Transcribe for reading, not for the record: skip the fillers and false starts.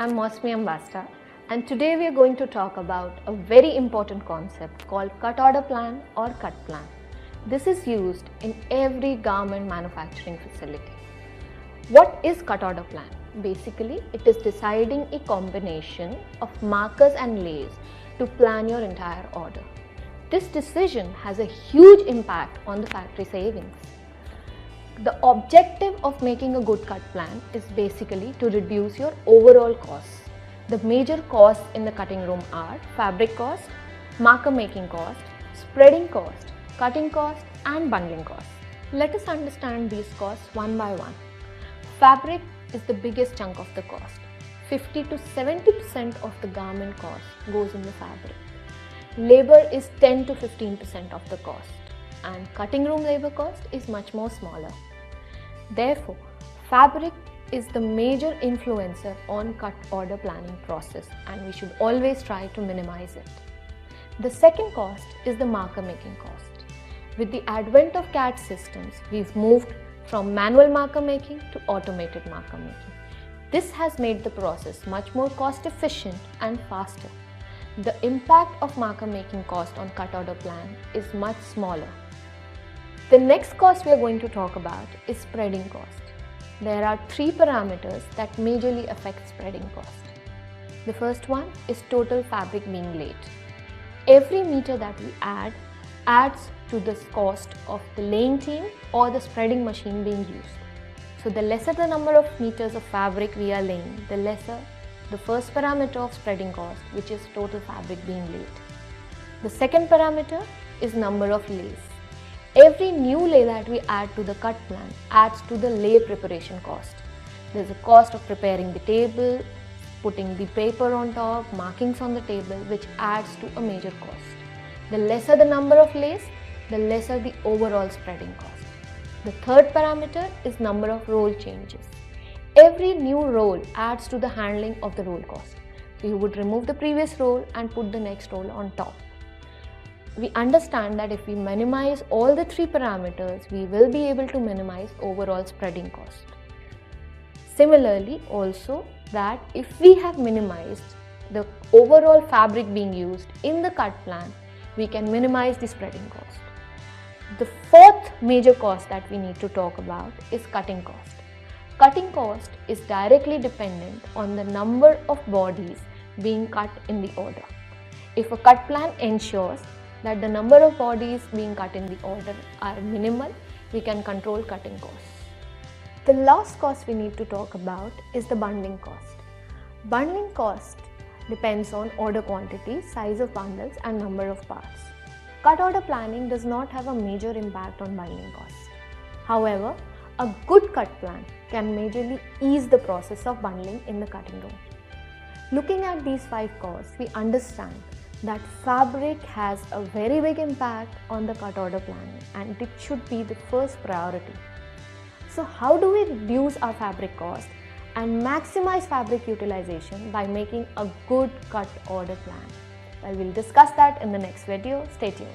I'm Mosmi Ambasta, and today we are going to talk about a very important concept called cut order plan or cut plan. This is used in every garment manufacturing facility. What is cut order plan? Basically, it is deciding a combination of markers and lays to plan your entire order. This decision has a huge impact on the factory savings. The objective of making a good cut plan is basically to reduce your overall costs. The major costs in the cutting room are fabric cost, marker making cost, spreading cost, cutting cost and bundling cost. Let us understand these costs one by one. Fabric is the biggest chunk of the cost. 50 to 70% of the garment cost goes in the fabric. Labor is 10 to 15% of the cost, and cutting room labor cost is much more smaller. Therefore, fabric is the major influencer on cut order planning process, and we should always try to minimize it. The second cost is the marker making cost. With the advent of CAD systems, we've moved from manual marker making to automated marker making. This has made the process much more cost efficient and faster. The impact of marker making cost on cut order plan is much smaller. The next cost we are going to talk about is spreading cost. There are three parameters that majorly affect spreading cost. The first one is total fabric being laid. Every meter that we add adds to the cost of the laying team or the spreading machine being used. So the lesser the number of meters of fabric we are laying, the lesser the first parameter of spreading cost, which is total fabric being laid. The second parameter is number of lays. Every new lay that we add to the cut plan adds to the lay preparation cost. There's a cost of preparing the table, putting the paper on top, markings on the table, which adds to a major cost. The lesser the number of lays, the lesser the overall spreading cost. The third parameter is number of roll changes. Every new roll adds to the handling of the roll cost. So you would remove the previous roll and put the next roll on top. We understand that if we minimize all the three parameters, we will be able to minimize overall spreading cost. Similarly, also that if we have minimized the overall fabric being used in the cut plan, we can minimize the spreading cost. The fourth major cost that we need to talk about is cutting cost. Cutting cost is directly dependent on the number of bodies being cut in the order. If a cut plan ensures that the number of bodies being cut in the order are minimal, we can control cutting costs. The last cost we need to talk about is the bundling cost. Bundling cost depends on order quantity, size of bundles and number of parts. Cut order planning does not have a major impact on bundling costs. However, a good cut plan can majorly ease the process of bundling in the cutting room. Looking at these 5 costs, we understand that fabric has a very big impact on the cut order planning, and it should be the first priority. So how do we reduce our fabric cost and maximize fabric utilization by making a good cut order plan? Well, we'll discuss that in the next video. Stay tuned.